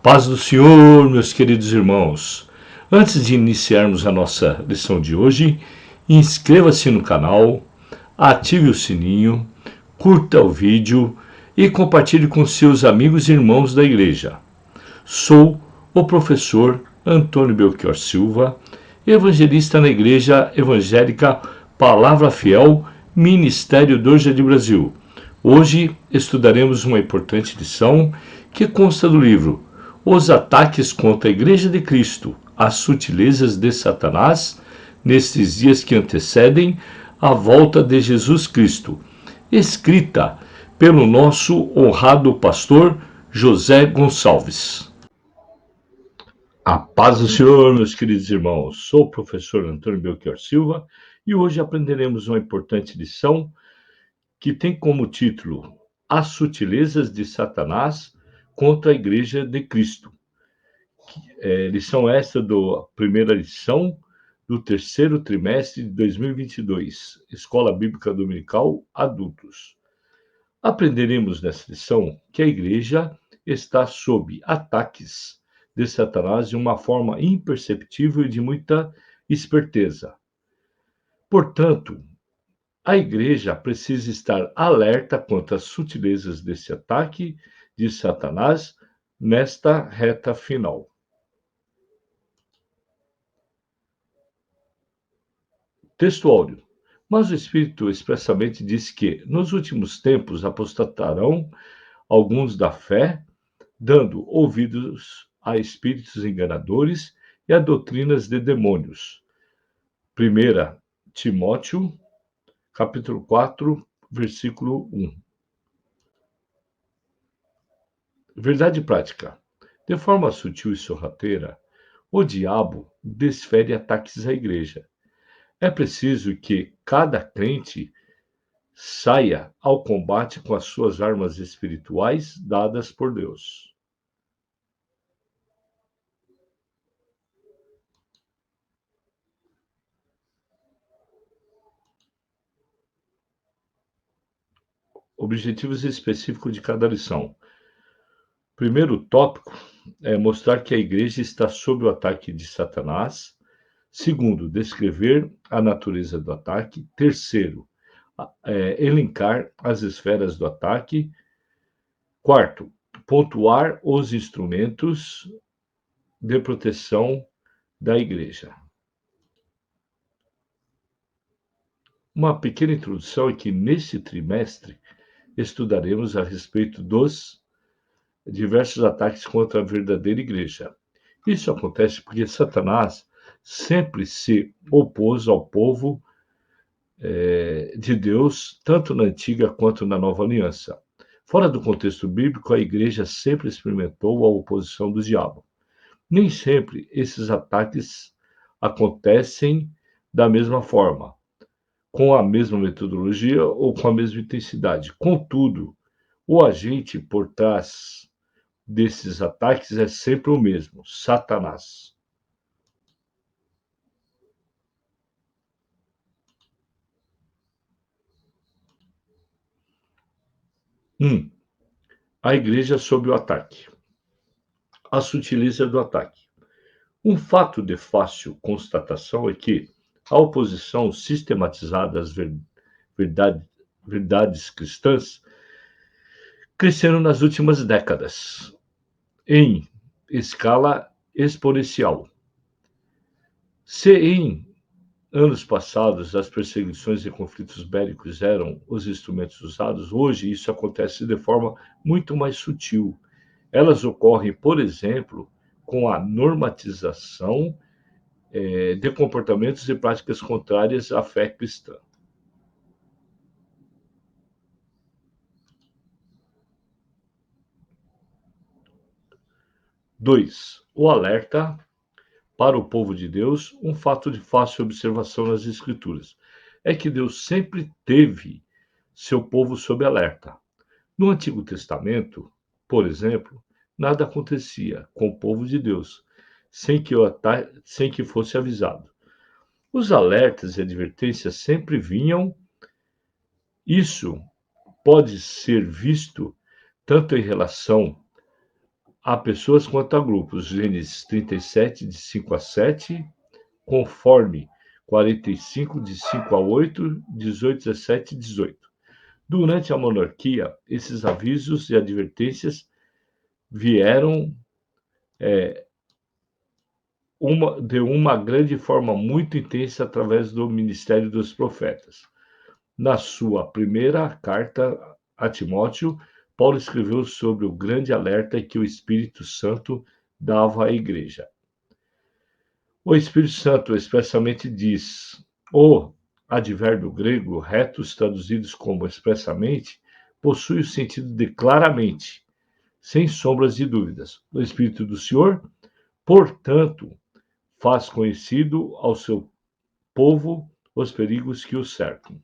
Paz do Senhor, meus queridos irmãos. Antes de iniciarmos a nossa lição de hoje, inscreva-se no canal, ative o sininho, curta o vídeo e compartilhe com seus amigos e irmãos da igreja. Sou o professor Antônio Belchior Silva, evangelista na Igreja Evangélica Palavra Fiel, Ministério do Jardim Brasil. Hoje estudaremos uma importante lição que consta do livro Os Ataques contra a Igreja de Cristo, as Sutilezas de Satanás, nestes dias que antecedem a volta de Jesus Cristo, escrita pelo nosso honrado pastor José Gonçalves. A paz do Senhor, meus queridos irmãos. Sou o professor Antônio Belchior Silva e hoje aprenderemos uma importante lição que tem como título As Sutilezas de Satanás contra a Igreja de Cristo. Lição esta primeira lição do terceiro trimestre de 2022, Escola Bíblica Dominical Adultos. Aprenderemos nessa lição que a Igreja está sob ataques de Satanás de uma forma imperceptível e de muita esperteza. Portanto, a Igreja precisa estar alerta quanto às sutilezas desse ataque de Satanás nesta reta final. Texto áudio. Mas o Espírito expressamente diz que, nos últimos tempos, apostatarão alguns da fé, dando ouvidos a espíritos enganadores e a doutrinas de demônios. 1 Timóteo, capítulo 4, versículo 1. Verdade prática. De forma sutil e sorrateira, o diabo desfere ataques à igreja. É preciso que cada crente saia ao combate com as suas armas espirituais dadas por Deus. Objetivos específicos de cada lição. Primeiro tópico é mostrar que a igreja está sob o ataque de Satanás. Segundo, descrever a natureza do ataque. Terceiro, elencar as esferas do ataque. Quarto, pontuar os instrumentos de proteção da igreja. Uma pequena introdução é que neste trimestre estudaremos a respeito dos diversos ataques contra a verdadeira igreja. Isso acontece porque Satanás sempre se opôs ao povo de Deus, tanto na antiga quanto na nova aliança. Fora do contexto bíblico, a igreja sempre experimentou a oposição do diabo. Nem sempre esses ataques acontecem da mesma forma, com a mesma metodologia ou com a mesma intensidade. Contudo, o agente por trás desses ataques é sempre o mesmo, Satanás. A igreja sob o ataque. A sutileza do ataque. Um fato de fácil constatação é que a oposição sistematizada às verdades cristãs cresceram nas últimas décadas, em escala exponencial. Se em anos passados as perseguições e conflitos bélicos eram os instrumentos usados, hoje isso acontece de forma muito mais sutil. Elas ocorrem, por exemplo, com a normatização de comportamentos e práticas contrárias à fé cristã. 2. O alerta para o povo de Deus, um fato de fácil observação nas Escrituras, é que Deus sempre teve seu povo sob alerta. No Antigo Testamento, por exemplo, nada acontecia com o povo de Deus sem que fosse avisado. Os alertas e advertências sempre vinham. Isso pode ser visto tanto em relação a pessoas quanto a grupos. Gênesis 37, de 5 a 7, conforme 45, de 5 a 8, 18, 17 e 18. Durante a monarquia, esses avisos e advertências vieram de uma grande forma muito intensa através do ministério dos profetas. Na sua primeira carta a Timóteo, Paulo escreveu sobre o grande alerta que o Espírito Santo dava à igreja. O Espírito Santo expressamente diz: o advérbio grego, retos, traduzidos como expressamente, possui o sentido de claramente, sem sombras de dúvidas. O Espírito do Senhor, portanto, faz conhecido ao seu povo os perigos que o cercam.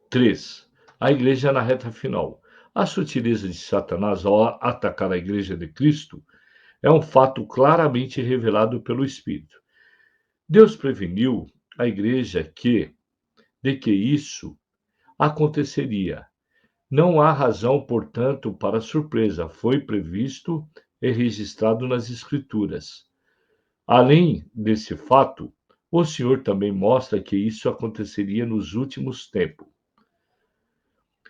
3. A igreja na reta final. A sutileza de Satanás ao atacar a igreja de Cristo é um fato claramente revelado pelo Espírito. Deus preveniu a igreja de que isso aconteceria. Não há razão, portanto, para surpresa. Foi previsto e registrado nas Escrituras. Além desse fato, o Senhor também mostra que isso aconteceria nos últimos tempos.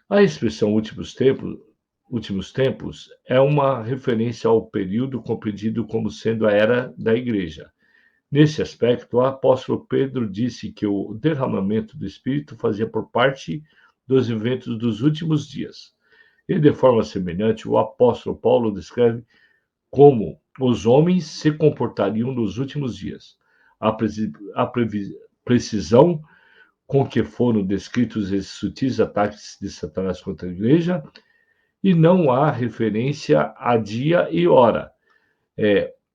A expressão últimos tempos é uma referência ao período compreendido como sendo a era da igreja. Nesse aspecto, o apóstolo Pedro disse que o derramamento do Espírito fazia por parte dos eventos dos últimos dias. E, de forma semelhante, o apóstolo Paulo descreve como os homens se comportariam nos últimos dias. A precisão com que foram descritos esses sutis ataques de Satanás contra a igreja, e não há referência a dia e hora.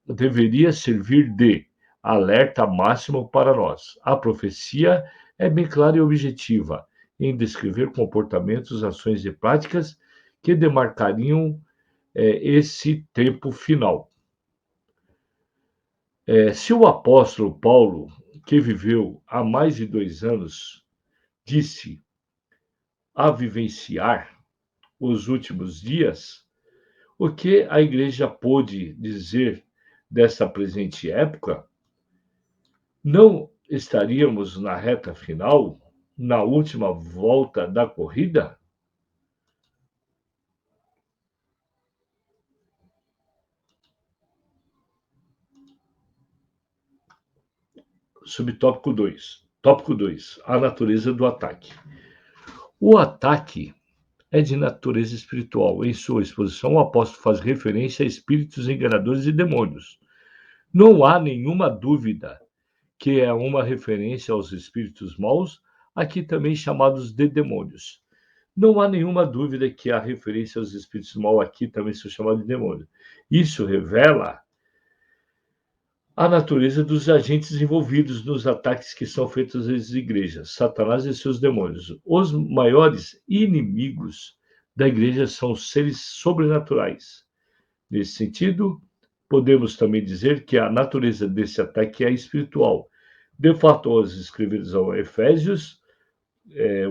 Deveria servir de alerta máximo para nós. A profecia é bem clara e objetiva em descrever comportamentos, ações e práticas que demarcariam esse tempo final. Se o apóstolo Paulo, que viveu há mais de 2 anos, disse a vivenciar os últimos dias, o que a igreja pôde dizer dessa presente época? Não estaríamos na reta final, na última volta da corrida? Subtópico 2. Tópico 2. A natureza do ataque. O ataque é de natureza espiritual. Em sua exposição, o apóstolo faz referência a espíritos enganadores e demônios. Não há nenhuma dúvida que é uma referência aos espíritos maus, aqui também chamados de demônios. Não há nenhuma dúvida que a referência aos espíritos maus aqui também são chamados de demônios. Isso revela a natureza dos agentes envolvidos nos ataques que são feitos às igrejas, Satanás e seus demônios. Os maiores inimigos da igreja são seres sobrenaturais. Nesse sentido, podemos também dizer que a natureza desse ataque é espiritual. De fato, aos escrevidos aos Efésios,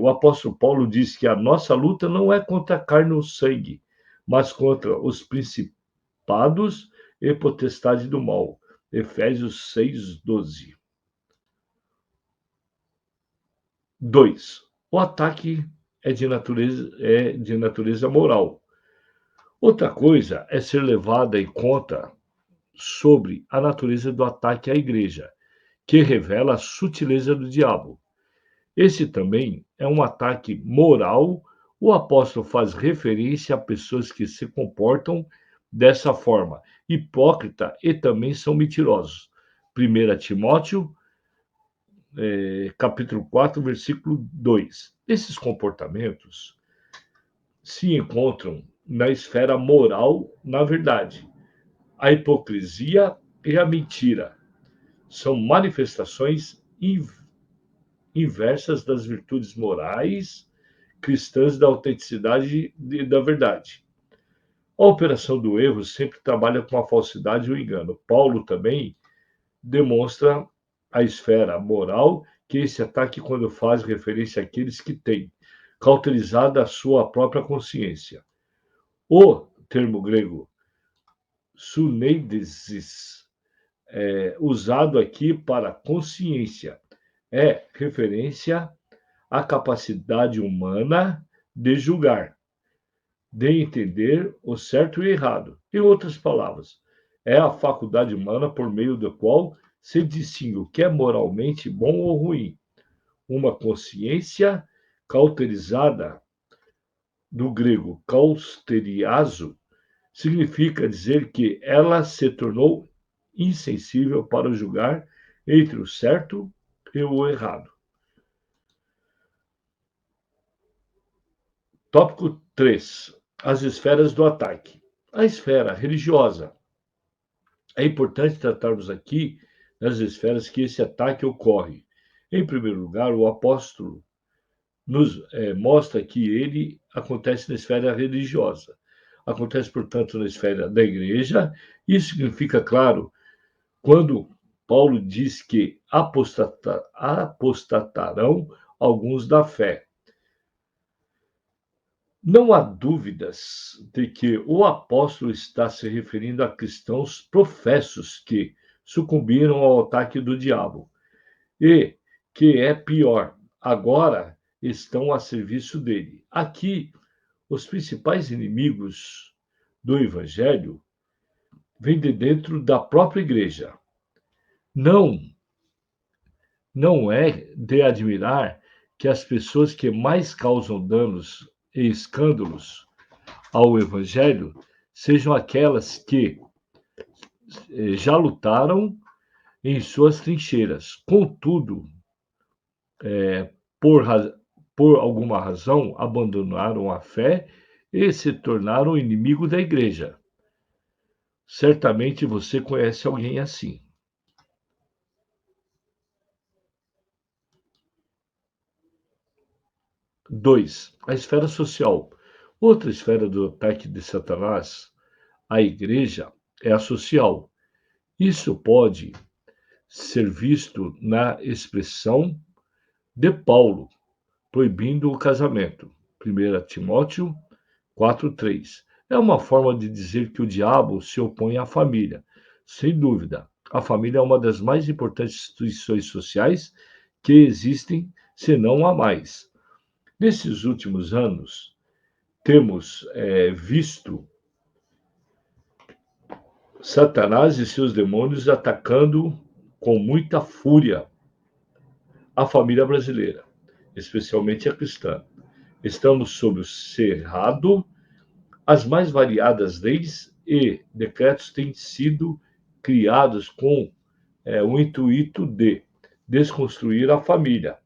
o apóstolo Paulo diz que a nossa luta não é contra a carne ou sangue, mas contra os principados e potestade do mal. Efésios 6:12. 2. O ataque é de natureza moral. Outra coisa é ser levada em conta sobre a natureza do ataque à igreja, que revela a sutileza do diabo. Esse também é um ataque moral. O apóstolo faz referência a pessoas que se comportam dessa forma, hipócrita e também são mentirosos. 1 Timóteo, capítulo 4, versículo 2. Esses comportamentos se encontram na esfera moral, na verdade. A hipocrisia e a mentira são manifestações inversas das virtudes morais cristãs da autenticidade e da verdade. A operação do erro sempre trabalha com a falsidade e o engano. Paulo também demonstra a esfera moral que esse ataque quando faz referência àqueles que têm cauterizada a sua própria consciência. O termo grego suneidesis, usado aqui para consciência, é referência à capacidade humana de julgar, de entender o certo e o errado. Em outras palavras, é a faculdade humana por meio da qual se distingue o que é moralmente bom ou ruim. Uma consciência cauterizada, do grego kausteriazo, significa dizer que ela se tornou insensível para julgar entre o certo e o errado. Tópico 3. As esferas do ataque. A esfera religiosa. É importante tratarmos aqui das esferas que esse ataque ocorre. Em primeiro lugar, o apóstolo nos mostra que ele acontece na esfera religiosa. Acontece, portanto, na esfera da igreja. Isso significa, claro, quando Paulo diz que apostatarão alguns da fé. Não há dúvidas de que o apóstolo está se referindo a cristãos professos que sucumbiram ao ataque do diabo e, que é pior, agora estão a serviço dele. Aqui, os principais inimigos do evangelho vêm de dentro da própria igreja. Não é de admirar que as pessoas que mais causam danos e escândalos ao Evangelho sejam aquelas que já lutaram em suas trincheiras. Contudo, por, por alguma razão, abandonaram a fé e se tornaram inimigo da igreja. Certamente você conhece alguém assim. 2. A esfera social. Outra esfera do ataque de Satanás à igreja é a social. Isso pode ser visto na expressão de Paulo, proibindo o casamento. 1 Timóteo 4:3. É uma forma de dizer que o diabo se opõe à família. Sem dúvida, a família é uma das mais importantes instituições sociais que existem, se não a mais. Nesses últimos anos, temos visto Satanás e seus demônios atacando com muita fúria a família brasileira, especialmente a cristã. Estamos sob o cerrado, as mais variadas leis e decretos têm sido criados com o intuito de desconstruir a família.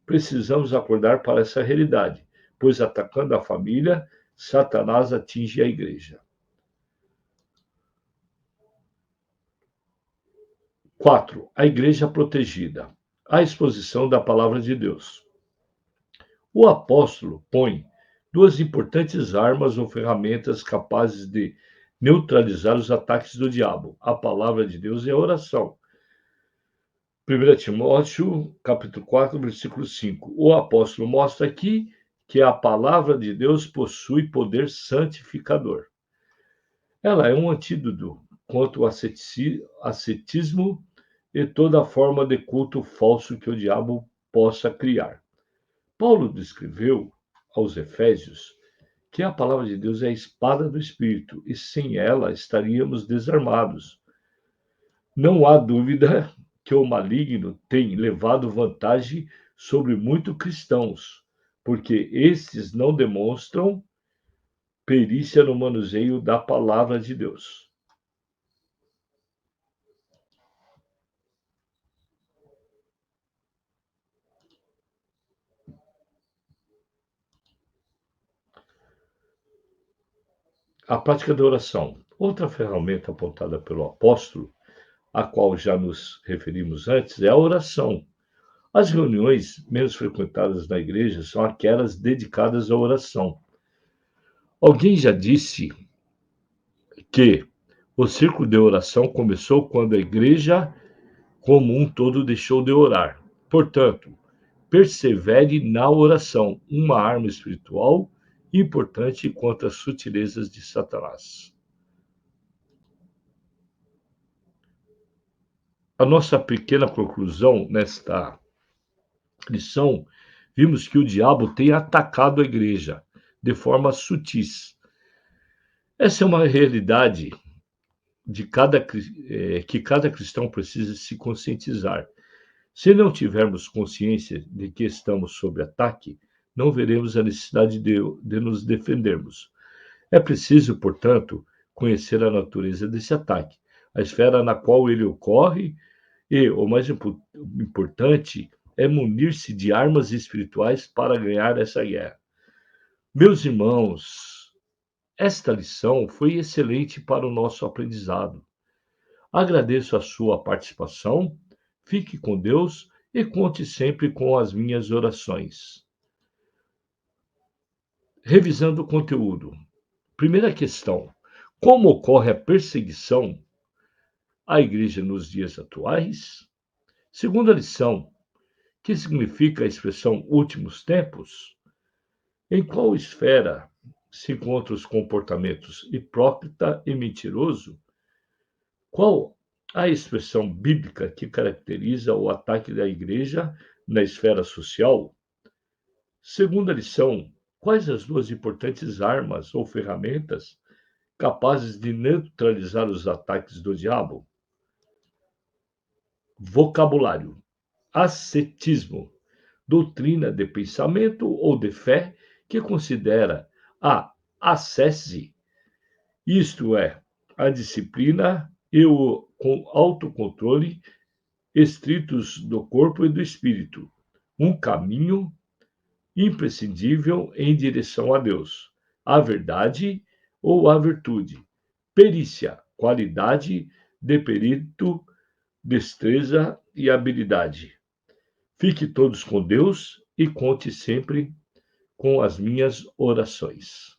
Precisamos acordar para essa realidade, pois atacando a família, Satanás atinge a igreja. 4. A igreja protegida. A exposição da palavra de Deus. O apóstolo põe duas importantes armas ou ferramentas capazes de neutralizar os ataques do diabo: a palavra de Deus e a oração. 1 Timóteo, capítulo 4, versículo 5. O apóstolo mostra aqui que a palavra de Deus possui poder santificador. Ela é um antídoto contra o ascetismo e toda forma de culto falso que o diabo possa criar. Paulo descreveu aos Efésios que a palavra de Deus é a espada do Espírito e sem ela estaríamos desarmados. Não há dúvida que o maligno tem levado vantagem sobre muitos cristãos, porque estes não demonstram perícia no manuseio da palavra de Deus. A prática da oração. Outra ferramenta apontada pelo apóstolo, a qual já nos referimos antes, é a oração. As reuniões menos frequentadas na igreja são aquelas dedicadas à oração. Alguém já disse que o círculo de oração começou quando a igreja como um todo deixou de orar. Portanto, persevere na oração, uma arma espiritual importante contra as sutilezas de Satanás. A nossa pequena conclusão nesta lição, vimos que o diabo tem atacado a igreja de forma sutis. Essa é uma realidade que cada cristão precisa se conscientizar. Se não tivermos consciência de que estamos sob ataque, não veremos a necessidade de nos defendermos. É preciso, portanto, conhecer a natureza desse ataque, a esfera na qual ele ocorre e, o mais importante, é munir-se de armas espirituais para ganhar essa guerra. Meus irmãos, esta lição foi excelente para o nosso aprendizado. Agradeço a sua participação, fique com Deus e conte sempre com as minhas orações. Revisando o conteúdo. Primeira questão: como ocorre a perseguição à igreja nos dias atuais? Segunda lição: que significa a expressão últimos tempos? Em qual esfera se encontram os comportamentos hipócrita e mentiroso? Qual a expressão bíblica que caracteriza o ataque da igreja na esfera social? Segunda lição: quais as duas importantes armas ou ferramentas capazes de neutralizar os ataques do diabo? Vocabulário: ascetismo, doutrina de pensamento ou de fé que considera a ascese, isto é, a disciplina e o autocontrole estritos do corpo e do espírito, um caminho imprescindível em direção a Deus, a verdade ou a virtude, perícia, qualidade de perito, destreza e habilidade. Fique todos com Deus e conte sempre com as minhas orações.